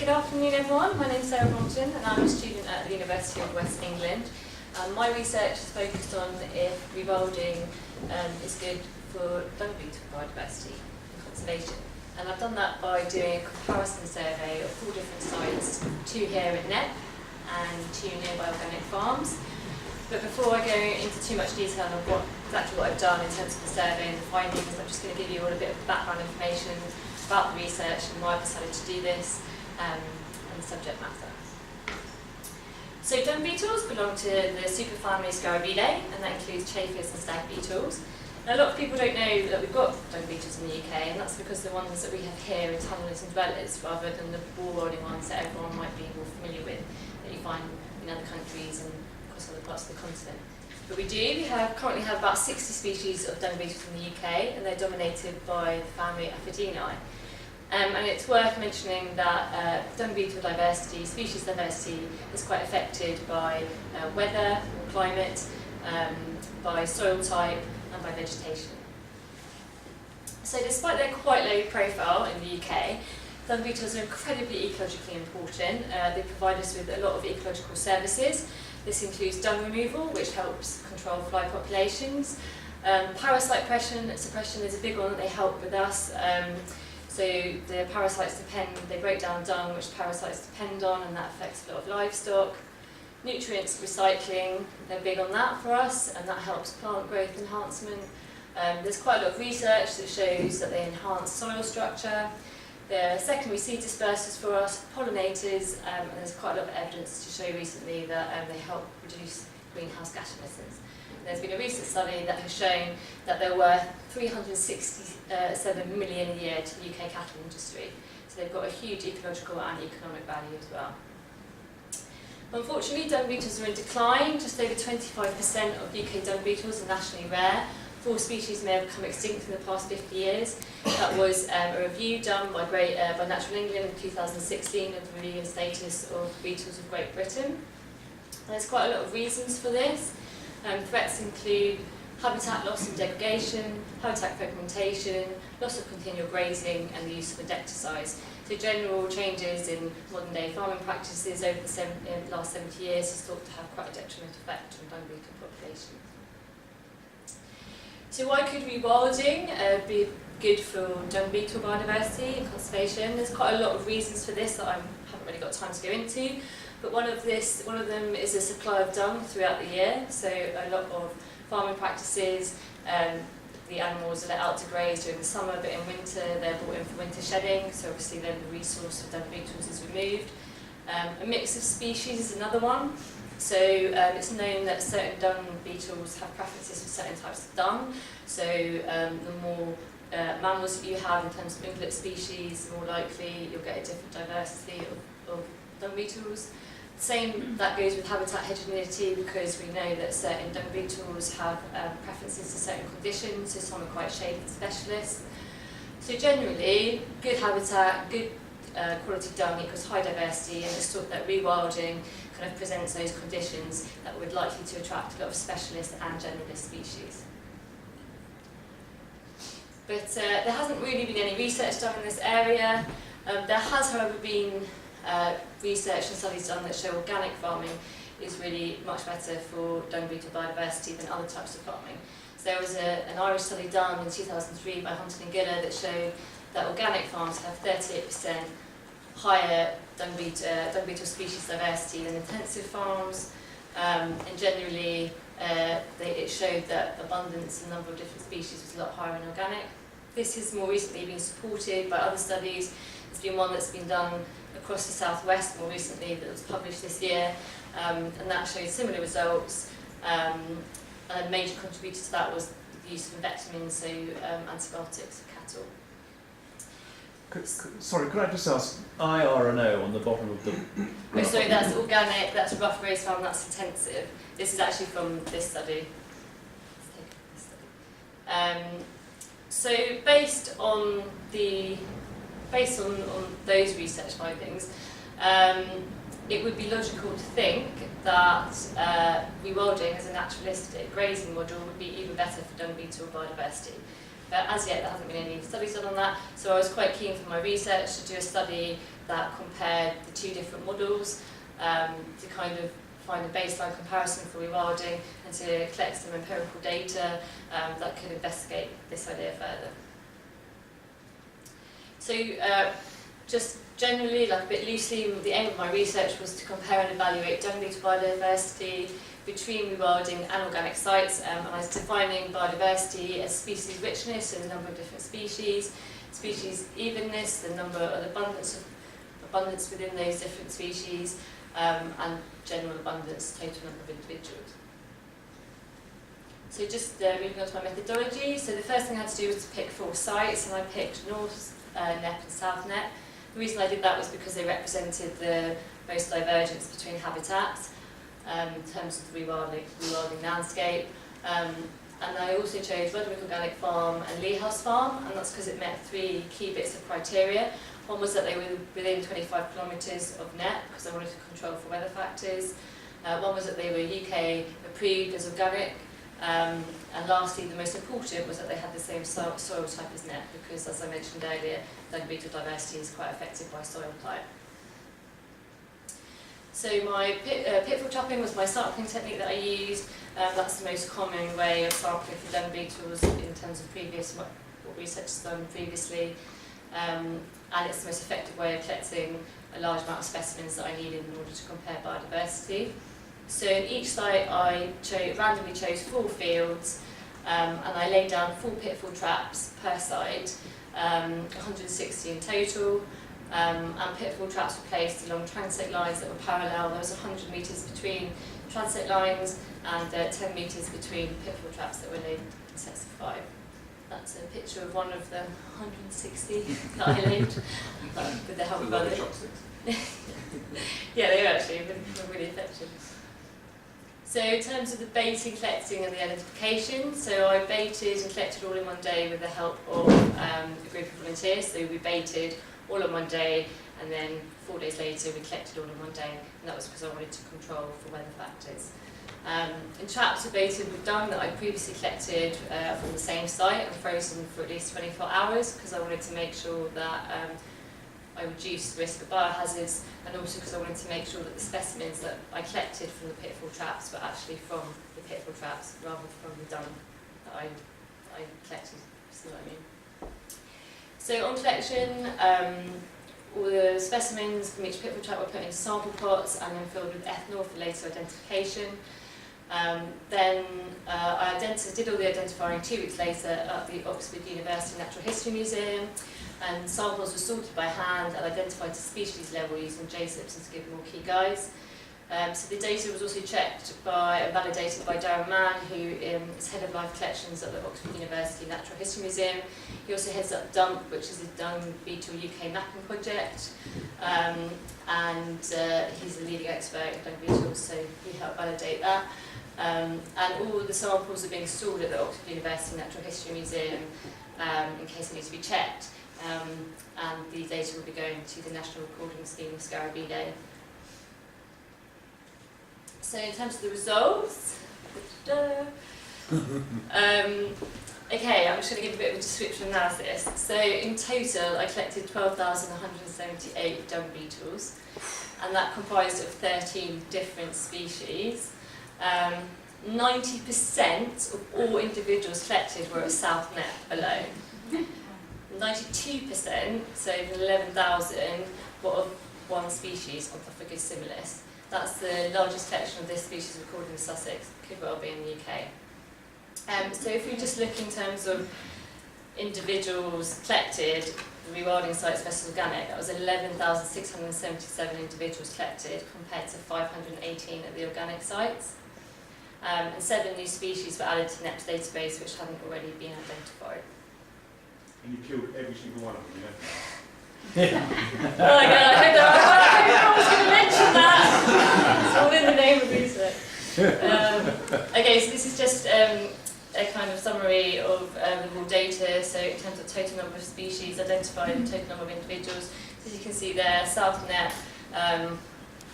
Good afternoon everyone, my name is Sarah Brompton and I'm a student at the University of West England. My research is focused on if rewilding is good for dung beetle biodiversity and conservation. And I've done that by doing a comparison survey of 4 different sites, 2 here at Knepp and 2 nearby organic farms. But before I go into too much detail on exactly what I've done in terms of the survey and the findings, I'm just going to give you all a bit of background information about the research and why I decided to do this and the subject matter. So dung beetles belong to the superfamily Rewilding, and that includes chafers and stag beetles. Now, a lot of people don't know that we've got dung beetles in the UK, and that's because the ones that we have here are tunnelers and dwellers, rather than the wall-riding ones that everyone might be more familiar with, that you find in other countries and across other parts of the continent. But we currently have about 60 species of dung beetles in the UK, and they're dominated by the family Aphidinae. And it's worth mentioning that dung beetle diversity, species diversity, is quite affected by weather, climate, by soil type, and by vegetation. So despite their quite low profile in the UK, dung beetles are incredibly ecologically important. They provide us with a lot of ecological services. This includes dung removal, which helps control fly populations. Parasite suppression is a big one that they help with us. So the parasites they break down dung, which parasites depend on, and that affects a lot of livestock. Nutrients recycling, they're big on that for us, and that helps plant growth enhancement. There's quite a lot of research that shows that they enhance soil structure. They're secondary seed dispersers for us, pollinators, and there's quite a lot of evidence to show recently that they help reduce greenhouse gas emissions. There's been a recent study that has shown that they're worth 367 million a year to the UK cattle industry. So they've got a huge ecological and economic value as well. Unfortunately, dung beetles are in decline. Just over 25% of UK dung beetles are nationally rare. 4 species may have become extinct in the past 50 years. That was a review done by Natural England in 2016 of the reviewing status of beetles of Great Britain. There's quite a lot of reasons for this. Threats include habitat loss and degradation, habitat fragmentation, loss of continual grazing, and the use of insecticides. So general changes in modern day farming practices over the last 70 years is thought to have quite a detrimental effect on dung beetle populations. So why could rewilding be good for dung beetle biodiversity and conservation? There's quite a lot of reasons for this that I haven't really got time to go into. But one of them is a supply of dung throughout the year. So a lot of farming practices, the animals are let out to graze during the summer, but in winter they're brought in for winter shedding. So obviously then the resource of dung beetles is removed. A mix of species is another one. So it's known that certain dung beetles have preferences for certain types of dung. So the more mammals that you have in terms of ungulate species, the more likely you'll get a different diversity of dung beetles. Same that goes with habitat heterogeneity, because we know that certain dung beetles have preferences to certain conditions, so some are quite shaded specialists. So generally, good habitat, good quality dung equals high diversity, and it's thought that rewilding kind of presents those conditions that would likely to attract a lot of specialist and generalist species. But there hasn't really been any research done in this area. There has, however, been research and studies done that show organic farming is really much better for dung beetle biodiversity than other types of farming. So there was an Irish study done in 2003 by Hunton and Giller that showed that organic farms have 38% higher dung beetle species diversity than intensive farms, and generally it showed that abundance and number of different species was a lot higher in organic. This has more recently been supported by other studies. There's been one that's been done across the southwest more recently that was published this year, and that showed similar results. A major contributor to that was the use of vitamins, so antibiotics for cattle. Sorry, could I just ask, I, R and O on the bottom of the... Oh, sorry, that's organic, that's rough raised farm, that's intensive. This is actually from this study. So based on those research findings, it would be logical to think that rewilding as a naturalistic grazing model would be even better for dung beetle biodiversity. But as yet, there hasn't been any studies done on that, so I was quite keen for my research to do a study that compared the two different models to kind of find a baseline comparison for rewilding and to collect some empirical data that could investigate this idea further. So just generally, like a bit loosely, the aim of my research was to compare and evaluate dung beetle biodiversity between rewilding and organic sites, and I was defining biodiversity as species richness, so the number of different species, species evenness, the number of abundance within those different species, and general abundance, total number of individuals. So just moving on to my methodology, so the first thing I had to do was to pick 4 sites, and I picked North Knepp and South Knepp. The reason I did that was because they represented the most divergence between habitats in terms of the rewilding landscape. And I also chose Rewilding Organic Farm and Lee House Farm, and that's because it met 3 key bits of criteria. One was that they were within 25 kilometres of Knepp, because I wanted to control for weather factors. One was that they were UK approved as organic. And lastly, the most important was that they had the same soil type as Knepp, because as I mentioned earlier, dung beetle diversity is quite affected by soil type. So my pitfall trapping was my sampling technique that I used. That's the most common way of sampling for dung beetles in terms of what research has done previously. And it's the most effective way of collecting a large amount of specimens that I needed in order to compare biodiversity. So in each site I randomly chose 4 fields, and I laid down 4 pitfall traps per site, 160 in total. And pitfall traps were placed along transect lines that were parallel. There was 100 metres between transect lines and 10 metres between pitfall traps that were laid in sets of 5. That's a picture of one of the 160 that I laid with the help of others. Yeah, they were actually really effective. So in terms of the baiting, collecting and the identification, so I baited and collected all in one day with the help of a group of volunteers. So we baited all in one day, and then 4 days later we collected all in one day, and that was because I wanted to control for weather factors. And traps were baited with dung that I previously collected from the same site and frozen for at least 24 hours, because I wanted to make sure that I reduced the risk of biohazards, and also because I wanted to make sure that the specimens that I collected from the pitfall traps were actually from the pitfall traps rather than from the dung that I collected, see what I mean. So on collection, all the specimens from each pitfall trap were put into sample pots and then filled with ethanol for later identification. Then I did all the identifying 2 weeks later at the Oxford University Natural History Museum, and samples were sorted by hand and identified to species level using JSIPs and to give more key guides. So the data was also checked and validated by Darren Mann, who is Head of Life Collections at the Oxford University Natural History Museum. He also heads up DUMP, which is the Dung Beetle UK mapping project, and he's a leading expert in dung beetles, so he helped validate that. And all the samples are being stored at the Oxford University Natural History Museum in case they need to be checked, and the data will be going to the National Recording Scheme of Scarabeeidea. So in terms of the results, okay, I'm just going to give a bit of a description analysis. So in total, I collected 12,178 dung beetles, and that comprised of 13 different species. 90% of all individuals collected were at South Knepp alone. 92%, so 11,000, were of one species, Orthophagus similis. That's the largest collection of this species recorded in Sussex, could well be in the UK. So if we just look in terms of individuals collected, the rewilding sites versus organic, that was 11,677 individuals collected compared to 518 at the organic sites. And 7 new species were added to Knepp's database which hadn't already been identified. And you killed every single one of them, you know? Oh my god, I was going to mention that! It's all in the name of research. Okay, so this is just a kind of summary of the raw data. So in terms of total number of species identified and total number of individuals, as you can see there, South Knepp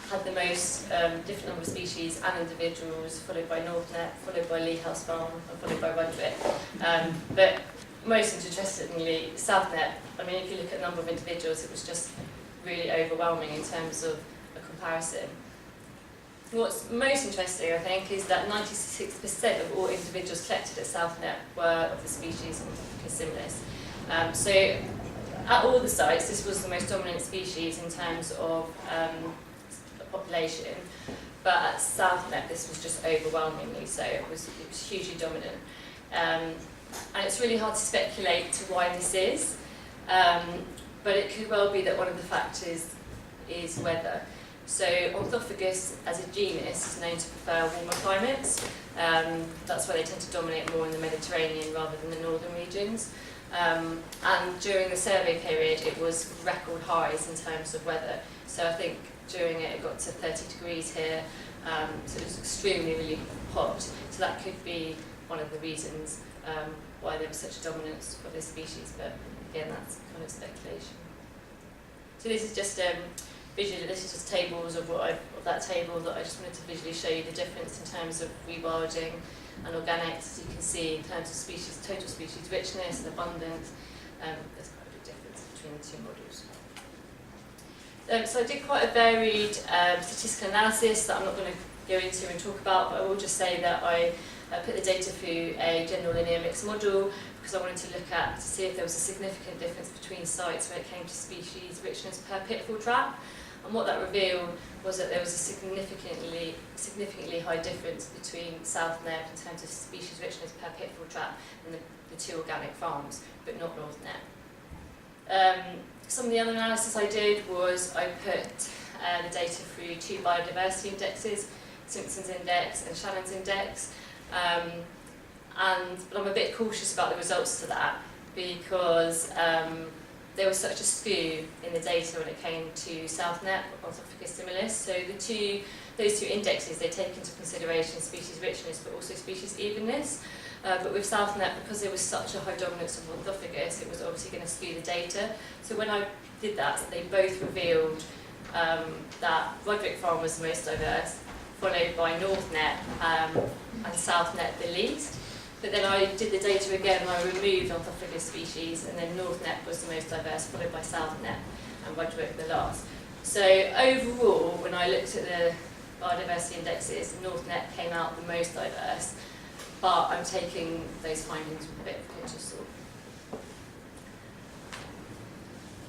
had the most different number of species and individuals, followed by North Knepp, followed by Lee House Farm, and followed by Rewilding. But most interestingly, South Knepp, I mean, if you look at the number of individuals, it was just really overwhelming in terms of a comparison. What's most interesting, I think, is that 96% of all individuals collected at South Knepp were of the species Ornithophagus similis. So at all the sites, this was the most dominant species in terms of population, but at South Knepp this was just overwhelmingly so. It was hugely dominant. And it's really hard to speculate to why this is, but it could well be that one of the factors is weather. So Ornithophagus as a genus is known to prefer warmer climates. That's why they tend to dominate more in the Mediterranean rather than the northern regions. And during the survey period it was record highs in terms of weather. So I think during it got to 30 degrees here, so it was extremely really hot. So that could be one of the reasons why there was such a dominance of this species, but again that's kind of speculation. So this is just visually, this is just tables of that table that I just wanted to visually show you the difference in terms of rewilding and organics. As you can see, in terms of species, total species richness and abundance, there's quite a big difference between the two models. So I did quite a varied statistical analysis that I'm not going to go into and talk about, but I will just say that I put the data through a general linear mixed model because I wanted to look at to see if there was a significant difference between sites when it came to species richness per pitfall trap. And what that revealed was that there was a significantly high difference between South Knepp in terms of species richness per pitfall trap and the two organic farms, but not North Knepp. Some of the other analysis I did was I put the data through two biodiversity indexes, Simpson's index and Shannon's index, but I'm a bit cautious about the results to that because there was such a skew in the data when it came to South Knepp or Ornithophagus similis. So those two indexes, they take into consideration species richness but also species evenness. But with South Knepp, because there was such a high dominance of Ornithophagus, it was obviously going to skew the data. So when I did that, they both revealed that Roderick Farm was the most diverse, followed by North Knepp and South Knepp the least. But then I did the data again and I removed Ornithophagus species, and then North Knepp was the most diverse, followed by South Knepp and Roderick the last. So overall, when I looked at the biodiversity indexes, North Knepp came out the most diverse, but I'm taking those findings with a bit of a pinch of salt.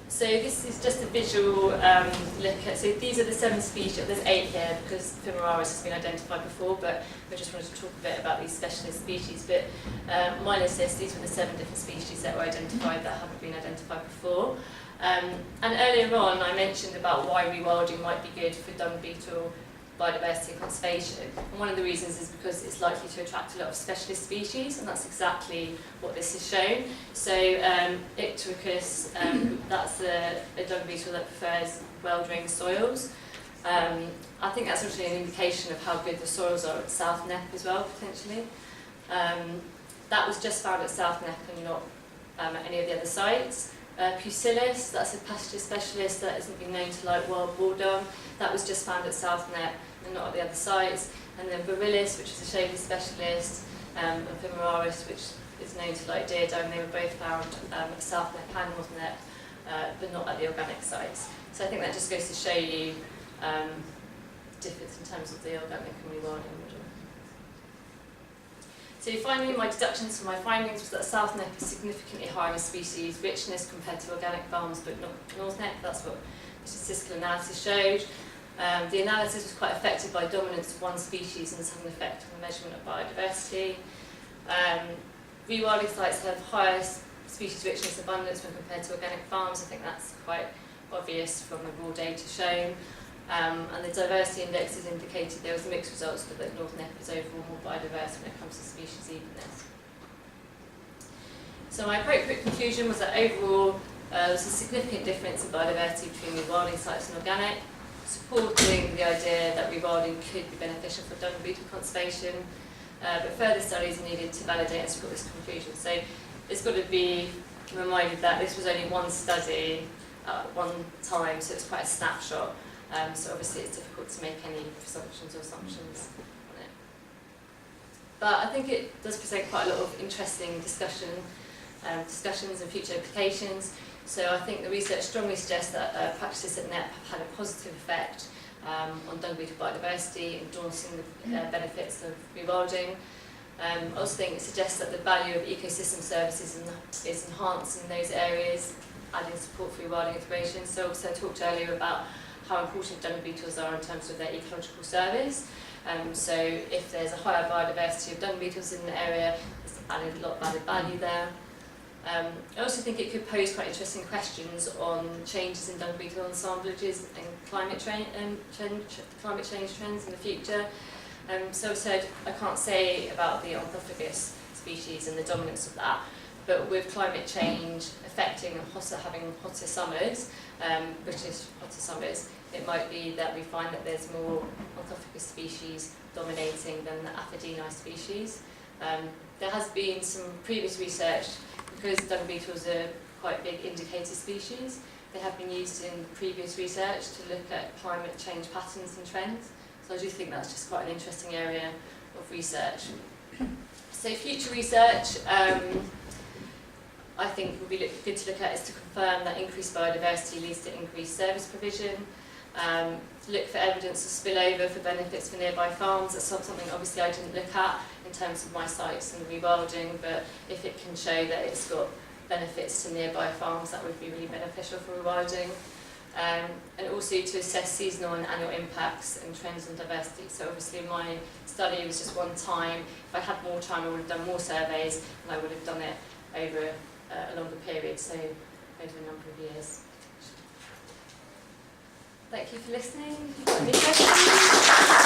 So this is just a visual look at, so these are the 7 species, there's 8 here because Femoraris has been identified before, but I just wanted to talk a bit about these specialist species. But minus this, these were the 7 different species that were identified that haven't been identified before. And earlier on I mentioned about why rewilding might be good for dung beetle biodiversity and conservation. And one of the reasons is because it's likely to attract a lot of specialist species, and that's exactly what this has shown. So Ictericus, that's a dung beetle that prefers well-drained soils. I think that's actually an indication of how good the soils are at South Knepp as well, potentially. That was just found at South Knepp and not at any of the other sites. Pusillus, that's a pasture specialist that isn't been known to like wild boar dung. That was just found at South Knepp and not at the other sites. And then Virillis, which is a shady specialist, and Femoraris, which is known to like deer dung. They were both found at South Knepp and North Knepp, but not at the organic sites. So I think that just goes to show you difference in terms of the organic and rewilding model. So finally, my deductions from my findings was that South Knepp is significantly higher in species richness compared to organic farms, but not North Knepp. That's what the statistical analysis showed. The analysis was quite affected by dominance of one species and has had an effect on the measurement of biodiversity. Rewilding sites have higher species richness abundance when compared to organic farms. I think that's quite obvious from the raw data shown. And the diversity indexes indicated there was mixed results, but that North Knepp is overall more biodiverse when it comes to species evenness. So my appropriate conclusion was that overall there was a significant difference in biodiversity between rewilding sites and organic, supporting the idea that rewilding could be beneficial for dung beetle conservation, but further studies are needed to validate and support this conclusion. So it's got to be reminded that this was only one study at one time, so it's quite a snapshot. So obviously it's difficult to make any presumptions or assumptions on it. But I think it does present quite a lot of interesting discussion discussions and future applications. So I think the research strongly suggests that practices at Knepp have had a positive effect on dung beetle biodiversity, endorsing the benefits of rewilding. I also think it suggests that the value of ecosystem services is enhanced in those areas, adding support for rewilding interventions. So also I talked earlier about how important dung beetles are in terms of their ecological service. So if there's a higher biodiversity of dung beetles in the area, there's added a lot of added value there. I also think it could pose quite interesting questions on changes in dung beetle ensemblages and climate change trends in the future. So I said I can't say about the ornithophagus species and the dominance of that, but with climate change affecting having hotter summers, British hotter summers, it might be that we find that there's more ornithophagus species dominating than the Aphidinae species. There has been some previous research, because dung beetles are quite big indicator species, they have been used in previous research to look at climate change patterns and trends. So I do think that's just quite an interesting area of research. So future research, I think would be good to look at is to confirm that increased biodiversity leads to increased service provision. Look for evidence of spillover for benefits for nearby farms. That's something obviously I didn't look at in terms of my sites and rewilding, but if it can show that it's got benefits to nearby farms, that would be really beneficial for rewilding. And also to assess seasonal and annual impacts and trends on diversity. So obviously my study was just one time. If I had more time, I would have done more surveys, and I would have done it over a longer period, so over a number of years. Thank you for listening. Any questions?